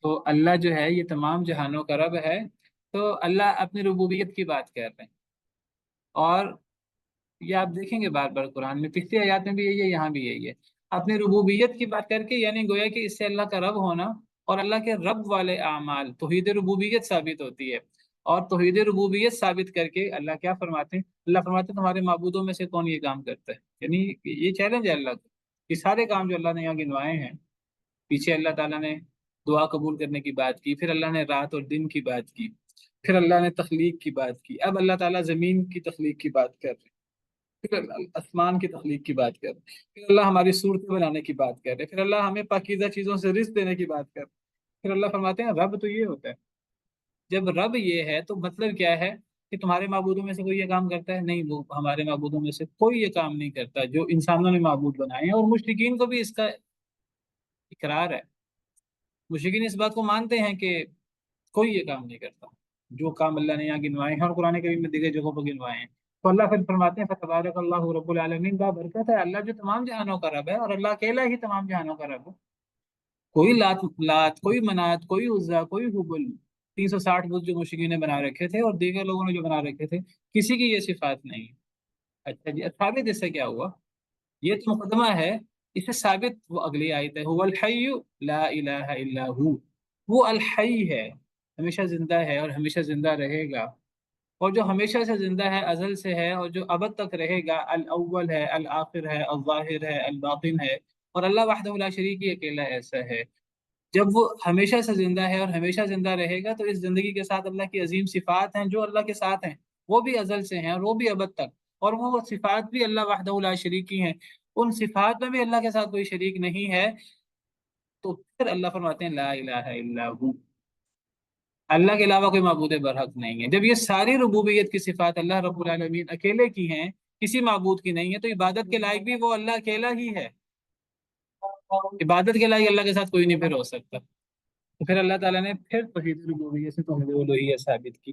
S1: تو اللہ جو ہے یہ تمام جہانوں کا رب ہے، تو اللہ اپنی ربوبیت کی بات کر رہے ہیں، اور یہ آپ دیکھیں گے بار بار قرآن میں، پچھلی آیات میں بھی یہی ہے، یہاں بھی یہی ہے۔ اپنی ربوبیت کی بات کر کے، یعنی گویا کہ اس سے اللہ کا رب ہونا اور اللہ کے رب والے اعمال، توحید ربوبیت ثابت ہوتی ہے۔ اور توحید ربوبیت ثابت کر کے اللہ کیا فرماتے ہیں؟ اللہ فرماتے ہیں تمہارے معبودوں میں سے کون یہ کام کرتا ہے؟ یعنی یہ چیلنج ہے اللہ کو، یہ سارے کام جو اللہ نے یہاں گنوائے ہیں، پیچھے اللہ تعالیٰ نے دعا قبول کرنے کی بات کی، پھر اللہ نے رات اور دن کی بات کی، پھر اللہ نے تخلیق کی بات کی، اب اللہ تعالیٰ زمین کی تخلیق کی بات کر رہے ہیں، پھر اللہ آسمان کی تخلیق کی بات کر رہے ہیں، پھر اللہ ہماری صورتیں بنانے کی بات کر رہے ہیں، پھر اللہ ہمیں پاکیزہ چیزوں سے رزق دینے کی بات کر رہے ہیں، پھر اللہ فرماتے ہیں رب تو یہ ہوتا ہے۔ جب رب یہ ہے تو مطلب کیا ہے کہ تمہارے معبودوں میں سے کوئی یہ کام کرتا ہے؟ نہیں، وہ ہمارے معبودوں میں سے کوئی یہ کام نہیں کرتا جو انسانوں نے معبود بنائے ہیں۔ اور مشرکین کو بھی اس کا اقرار ہے، مشرکین اس بات کو مانتے ہیں کہ کوئی یہ کام نہیں کرتا جو کام اللہ نے یہاں گنوائے ہیں اور قرآن کریم میں دیگر جگہوں پر گنوائے ہیں۔ تو اللہ پھر فرماتے ہیں فتبارک اللہ رب العالمین، کا برکت ہے اللہ جو تمام جہانوں کا رب ہے، اور اللہ اکیلا ہی تمام جہانوں کا رب ہے۔ کوئی لات، کوئی منات، کوئی عزا، کوئی حبل، 360 بت جو مشرکین نے بنا رکھے تھے اور دیگر لوگوں نے جو بنا رکھے تھے، کسی کی یہ صفات نہیں۔ اچھا جی، ثابت اس سے کیا ہوا؟ یہ تو مقدمہ ہے، اس سے ثابت وہ اگلی آیت ہے، هو الحی لا الہ الا ہو، وہ الحی ہے، ہمیشہ زندہ ہے اور ہمیشہ زندہ رہے گا، اور جو ہمیشہ سے زندہ ہے، ازل سے ہے، اور جو ابد تک رہے گا، الاول ہے، الآخر ہے، الظاہر ہے، الباطن ہے، اور اللہ وحدہ لا شریک ہی اکیلا ایسا ہے۔ جب وہ ہمیشہ سے زندہ ہے اور ہمیشہ زندہ رہے گا تو اس زندگی کے ساتھ اللہ کی عظیم صفات ہیں جو اللہ کے ساتھ ہیں، وہ بھی ازل سے ہیں اور وہ بھی ابد تک، اور وہ صفات بھی اللہ وحدہ لا شریک کی ہیں، ان صفات میں بھی اللہ کے ساتھ کوئی شریک نہیں ہے۔ تو پھر اللہ فرماتے ہیں لا الہ الا ہو، اللہ کے علاوہ کوئی معبود برحق نہیں ہے۔ جب یہ ساری ربوبیت کی صفات اللہ رب العالمین اکیلے کی ہیں، کسی معبود کی نہیں ہے، تو عبادت کے لائق بھی وہ اللہ اکیلا ہی ہے۔ عبادت کے لائق اللہ کے ساتھ کوئی نہیں پھر ہو سکتا. تو پھر اللہ تعالیٰ نے پھر توحید ربوبیت سے توحید الوہیت ثابت کی.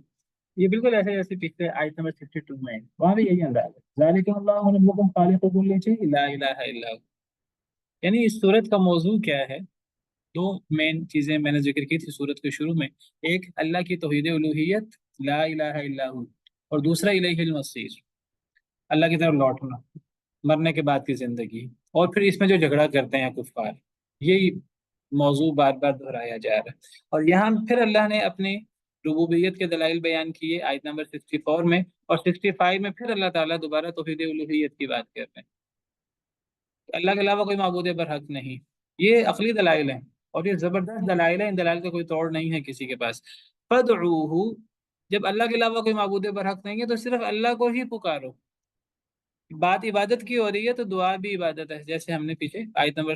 S1: یہ بالکل ایسے جیسے پچھلے آیت نمبر 62 میں ہے، وہاں بھی یہی انداز ہے، ذالکم اللہ ربکم خالق کل شیء لا الہ الا هو. یعنی اس صورت کا موضوع کیا ہے؟ دو مین چیزیں میں نے ذکر کی تھی صورت کے شروع میں. ایک اللہ کی توحید الوہیت لا الہ الا ہو، اور دوسرا الیہ المصیر، اللہ کی طرف لوٹنا، مرنے کے بعد کی زندگی. اور پھر اس میں جو جھگڑا کرتے ہیں کفار، یہی موضوع بار بار دہرایا جا رہا ہے. اور یہاں پھر اللہ نے اپنی ربوبیت کے دلائل بیان کیے آیت نمبر 64 میں، اور 65 میں پھر اللہ تعالیٰ دوبارہ توحید الوہیت کی بات کر رہے ہیں. اللہ کے علاوہ کوئی معبود برحق نہیں. یہ عقلی دلائل ہیں اور یہ زبردست دلائل ہیں، ان دلائل کا کوئی توڑ نہیں ہے کسی کے پاس. فدعوہ، جب اللہ کے علاوہ کوئی معبود برحق نہیں ہے تو صرف اللہ کو ہی پکارو. بات عبادت کی ہو رہی ہے تو دعا بھی عبادت ہے، جیسے ہم نے پیچھے آیت نمبر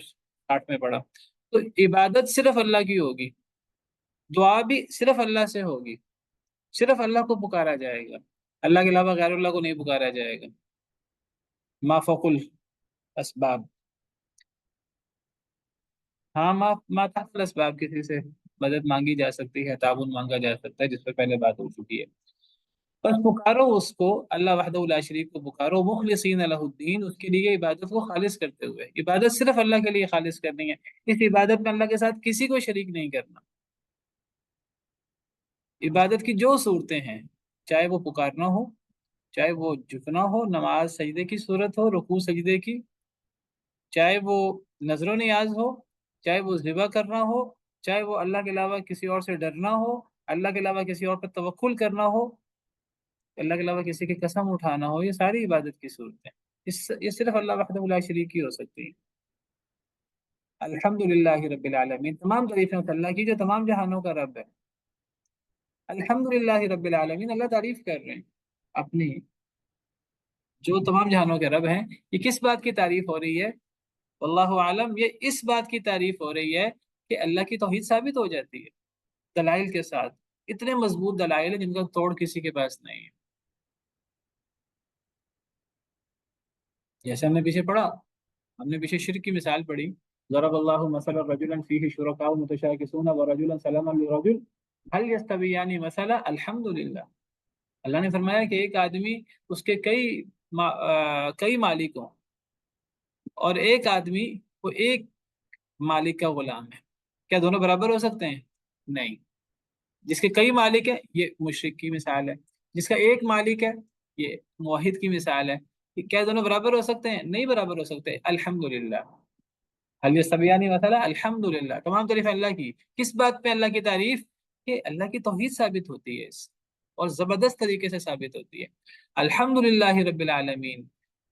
S1: 60 میں پڑھا. تو عبادت صرف اللہ کی ہوگی، دعا بھی صرف اللہ سے ہوگی، صرف اللہ کو پکارا جائے گا، اللہ کے علاوہ غیر اللہ کو نہیں پکارا جائے گا. ما فوق الاسباب، ہاں ما تحت الاسباب، کسی سے مدد مانگی جا سکتی ہے، تعاون مانگا جا سکتا ہے، جس پر پہلے بات ہو چکی ہے. بس پکارو اس کو، اللہ وحدہ لا شریک کو پکارو، مخلصین لہ الدین، اس کے لیے عبادت کو خالص کرتے ہوئے. عبادت صرف اللہ کے لیے خالص کرنی ہے، اس عبادت میں اللہ کے ساتھ کسی کو شریک نہیں کرنا. عبادت کی جو صورتیں ہیں، چاہے وہ پکارنا ہو، چاہے وہ جھکنا ہو، نماز سجدے کی صورت ہو، رکوع سجدے کی، چاہے وہ نظر و نیاز ہو، چاہے وہ ذبح کرنا ہو، چاہے وہ اللہ کے علاوہ کسی اور سے ڈرنا ہو، اللہ کے علاوہ کسی اور پر توکل کرنا ہو، اللہ کے علاوہ کسی کی قسم اٹھانا ہو، یہ ساری عبادت کی صورتیں. یہ صرف اللہ وحدہ لا شریک کی ہو سکتی ہے. الحمدللہ رب العالمین، تمام تعریفیں اس اللہ کی جو تمام جہانوں کا رب ہے. الحمدللہ رب العالمین، اللہ تعریف کر رہے ہیں اپنی، جو تمام جہانوں کے رب ہیں. یہ کس بات کی تعریف ہو رہی ہے؟ واللہ عالم، یہ اس بات کی تعریف ہو رہی ہے کہ اللہ کی توحید ثابت ہو جاتی ہے دلائل کے ساتھ. اتنے مضبوط دلائل ہیں جن کا توڑ کسی کے پاس نہیں ہے. جیسے ہم نے پیچھے پڑھا، ہم نے پیچھے شرک کی مثال پڑھی، ضرب اللہ مثلا رجلا فیہ شرکاء متشاکسون ورجلا سلما لرجل هل یستویان مثلا الحمدللہ. اللہ نے فرمایا کہ ایک آدمی، اس کے کئی مالک ہوں، اور ایک آدمی وہ ایک مالک کا غلام ہے، کیا دونوں برابر ہو سکتے ہیں؟ نہیں. جس کے کئی مالک ہیں یہ مشرک کی مثال ہے، جس کا ایک مالک ہے یہ موحد کی مثال ہے. کہ کیا دونوں برابر ہو سکتے ہیں؟ نہیں برابر ہو سکتے. الحمدللہ، حل سبیانی مثلا الحمدللہ، تمام تعریف اللہ کی. کس بات پہ اللہ کی تعریف؟ کہ اللہ کی توحید ثابت ہوتی ہے اور زبردست طریقے سے ثابت ہوتی ہے. الحمدللہ رب العالمین،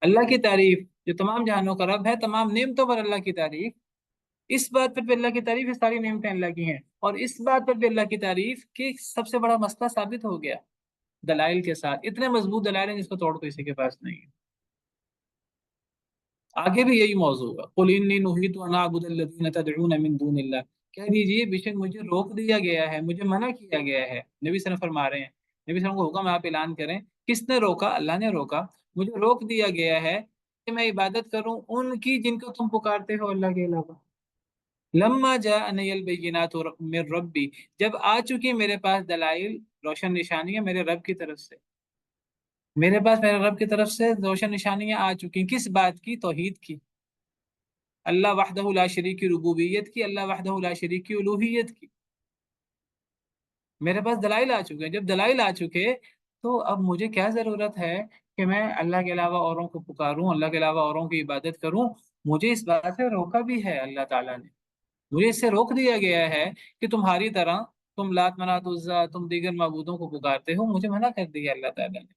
S1: اللہ کی تعریف جو تمام جہانوں کا رب ہے، تمام نعمتوں پر اللہ کی تعریف. اس بات پر بھی اللہ کی تعریف ہے، ساری نعمتیں اللہ کی ہیں. اور اس بات پر بھی اللہ کی تعریف کہ سب سے بڑا مسئلہ ثابت ہو گیا دلائل کے ساتھ. اتنے مضبوط دلائل ہیں جس کو توڑ کسی کے پاس نہیں ہے. آگے بھی یہی موضوع ہے، قل انی نہیت ان اعبد الذین تدعون من دون اللہ، کہہ دیجیے بے شک مجھے روک دیا گیا ہے، مجھے منع کیا گیا ہے. نبی صلی اللہ علیہ وسلم فرما رہے ہیں، نبی صلی اللہ علیہ وسلم کو حکم ہے آپ اعلان کریں. کس نے روکا؟ اللہ نے روکا. مجھے روک دیا گیا ہے کہ میں عبادت کروں ان کی جن کو تم پکارتے ہو اللہ کے علاوہ. لما جاءنی البینات من ربی، جب آ چکی میرے پاس دلائل، روشن نشانیاں میرے رب کی طرف سے. میرے پاس میرے رب کی طرف سے روشن نشانیاں آ چکی. کس بات کی؟ توحید کی، اللہ وحدہ لا شریک کی ربوبیت کی، اللہ وحدہ لا شریک کی الوہیت کی. میرے پاس دلائل آ چکے ہیں. جب دلائل آ چکے تو اب مجھے کیا ضرورت ہے کہ میں اللہ کے علاوہ اوروں کو پکاروں، اللہ کے علاوہ اوروں کی عبادت کروں؟ مجھے اس بات سے روکا بھی ہے اللہ تعالیٰ نے. مجھے اس سے روک دیا گیا ہے کہ تمہاری طرح تم لات منات عزا، تم دیگر معبودوں کو پکارتے ہو. مجھے منع کر دیا اللہ تعالیٰ نے،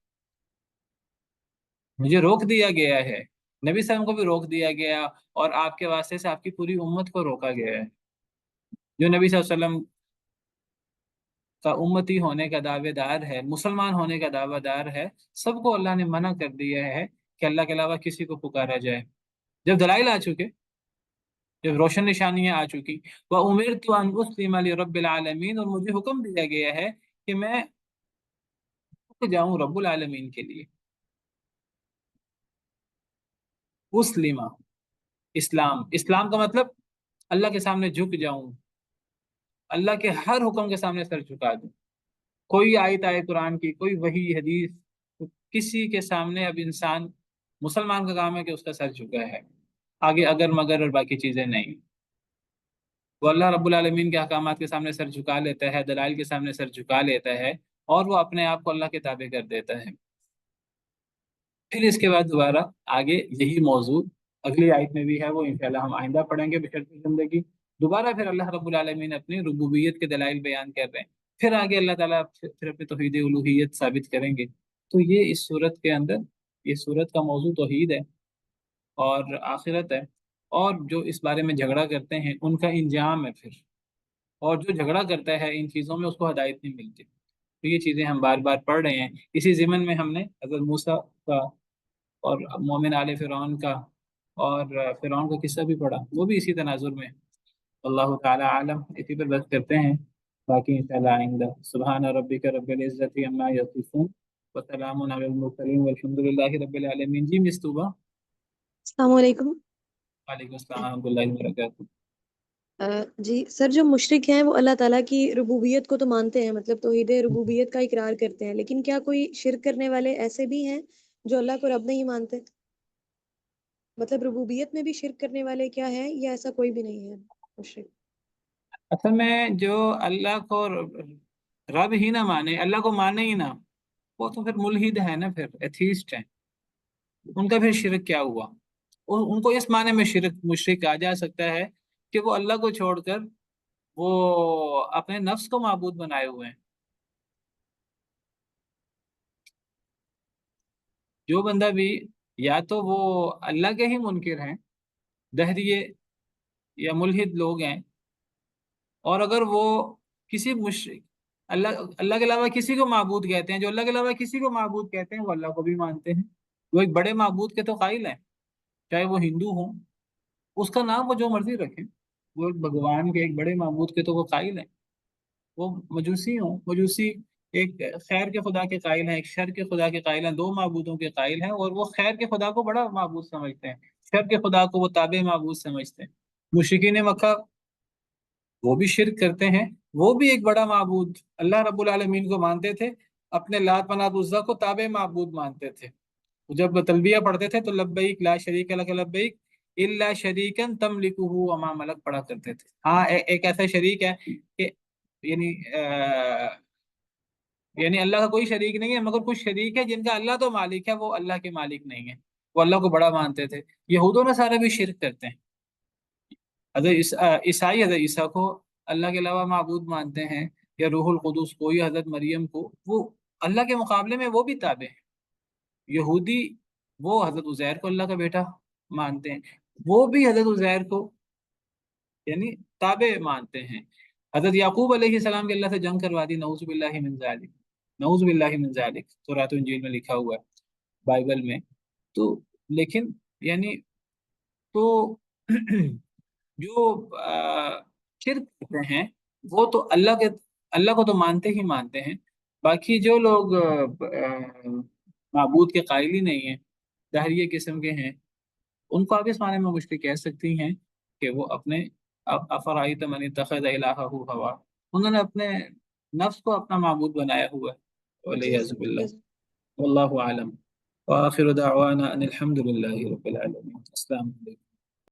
S1: مجھے روک دیا گیا ہے. نبی صلی اللہ علیہ وسلم کو بھی روک دیا گیا، اور آپ کے واسطے سے آپ کی پوری امت کو روکا گیا ہے. جو نبی صلی اللہ علیہ وسلم کا امتی ہونے کا دعوے دار ہے، مسلمان ہونے کا دعوے دار ہے، سب کو اللہ نے منع کر دیا ہے کہ اللہ کے علاوہ کسی کو پکارا جائے. جب دلائل آ چکے، جب روشن نشانیاں آ چکی، وَأُمِرْتُ أَنْ أُسْلِمَ لِرَبِّ الْعَالَمِينَ، اور مجھے حکم دیا گیا ہے کہ میں جاؤں رب العالمین کے لیے. اسلم، اسلام، اسلام کا مطلب اللہ کے سامنے جھک جاؤں، اللہ کے ہر حکم کے سامنے سر جھکا دوں، کوئی آیت آئے قرآن کی، کوئی وحی حدیث، تو کسی کے سامنے اب انسان، مسلمان کا کام ہے کہ اس کا سر جھکا ہے، آگے اگر مگر اور باقی چیزیں نہیں۔ وہ اللہ رب العالمین کے احکامات کے سامنے سر جھکا لیتا ہے، دلائل کے سامنے سر جھکا لیتا ہے، اور وہ اپنے آپ کو اللہ کے تابع کر دیتا ہے۔ پھر اس کے بعد دوبارہ آگے یہی موضوع اگلی آیت میں بھی ہے، وہ انشاءاللہ ہم آئندہ پڑھیں گے بشرط زندگی۔ دوبارہ پھر اللہ رب العالمین اپنی ربوبیت کے دلائل بیان کر رہے ہیں، پھر آگے اللہ تعالیٰ پھر اپنی توحید الوہیت ثابت کریں گے۔ تو یہ اس صورت کے اندر، یہ صورت کا موضوع توحید ہے اور آخرت ہے، اور جو اس بارے میں جھگڑا کرتے ہیں ان کا انجام ہے پھر، اور جو جھگڑا کرتا ہے ان چیزوں میں اس کو ہدایت نہیں ملتی۔ تو یہ چیزیں ہم بار بار پڑھ رہے ہیں۔ اسی ضمن میں ہم نے حضرت موسیٰ کا اور مومن آل فرعون کا اور فرعون کا قصہ بھی پڑھا، وہ بھی اسی تناظر میں ہے۔ اللہ تعالی عالم، اسی پر بات کرتے ہیں، باقی انشاءاللہ آئندہ۔ سبحان ربک رب العزت عما یصفون وسلام علی المرسلین والحمد للہ رب العالمین۔ جی مس طوبہ۔
S4: السلام علیکم۔
S1: وعلیکم السلام ورحمۃ اللہ وبرکاتہ۔
S4: جی سر، جو مشرک ہیں وہ اللہ تعالیٰ کی ربوبیت کو تو مانتے ہیں، مطلب توحید ربوبیت کا اقرار کرتے ہیں، لیکن کیا کوئی شرک کرنے والے ایسے بھی ہیں جو اللہ کو رب نہیں مانتے؟ مطلب ربوبیت میں بھی شرک کرنے والے کیا ہیں، یا ایسا کوئی بھی نہیں ہے مشرک؟
S1: اصل میں جو اللہ کو رب ہی نہ مانے، اللہ کو مانے ہی نہ، وہ تو پھر ملحد ہے نا، پھر ایتھیسٹ ہے۔ ان کا پھر شرک کیا ہوا؟ ان کو اس معنی میں مشرک کہا جا سکتا ہے کہ وہ اللہ کو چھوڑ کر وہ اپنے نفس کو معبود بنائے ہوئے ہیں۔ جو بندہ بھی یا تو وہ اللہ کے ہی منکر ہیں، دہریے یا ملحد لوگ ہیں، اور اگر وہ کسی مشرک اللہ کے علاوہ کسی کو معبود کہتے ہیں، جو اللہ کے علاوہ کسی کو معبود کہتے ہیں وہ اللہ کو بھی مانتے ہیں، وہ ایک بڑے معبود کے تو قائل ہیں، چاہے وہ ہندو ہوں، اس کا نام وہ جو مرضی رکھیں، وہ ایک بھگوان کے، ایک بڑے معبود کے تو وہ قائل ہیں۔ وہ مجوسی ہوں، مجوسی ایک خیر کے خدا کے قائل ہیں، ایک شر کے خدا کے قائل ہیں، دو معبودوں کے قائل ہیں، اور وہ خیر کے خدا کو بڑا معبود سمجھتے ہیں، شر کے خدا کو وہ تابع معبود سمجھتے ہیں۔ مشرکین مکہ وہ بھی شرک کرتے ہیں، وہ بھی ایک بڑا معبود اللہ رب العالمین کو مانتے تھے، اپنے لات منات عزا کو تابع معبود مانتے تھے۔ جب تلبیہ پڑھتے تھے تو لبیک لا شریک لک لبیک الا شریکا تملکہ وما ملک پڑھا کرتے تھے۔ ہاں ایک ایسا شریک ہے کہ یعنی یعنی اللہ کا کوئی شریک نہیں ہے، مگر کچھ شریک ہے جن کا اللہ تو مالک ہے، وہ اللہ کے مالک نہیں ہے، وہ اللہ کو بڑا مانتے تھے۔ یہود و نصارہ بھی شرک کرتے ہیں۔ حضرت عیسائی حضرت عیسیٰ کو اللہ کے علاوہ معبود مانتے ہیں، یا روح القدس کو، یا حضرت مریم کو، وہ اللہ کے مقابلے میں وہ بھی تابع ہیں۔ یہودی وہ حضرت عزیر کو اللہ کا بیٹا مانتے ہیں، وہ بھی حضرت عزیر کو یعنی تابع مانتے ہیں۔ حضرت یعقوب علیہ السلام کے اللہ سے جنگ کروا دی، نعوذ باللہ من ذالک، نعوذ باللہ من ذالک، تورات و انجیل میں لکھا ہوا ہے، بائبل میں۔ تو لیکن یعنی تو جو شرک کرتے ہیں وہ تو اللہ کو تو مانتے ہی مانتے ہیں، باقی جو لوگ معبود کے قائل ہی نہیں ہیں، دہریے قسم کے ہیں، ان کو آپ اس معنی میں مشرک کہہ سکتی ہیں کہ وہ اپنے افرائیت من اتخذ الہہ ہوا، انہوں نے اپنے نفس کو اپنا معبود بنایا ہوا ہے،
S4: جی
S1: والعیاذ باللہ۔
S4: جی۔
S1: واللہ اعلم، وآخر دعوانا ان الحمد للہ رب العالمین۔ السلام علیکم۔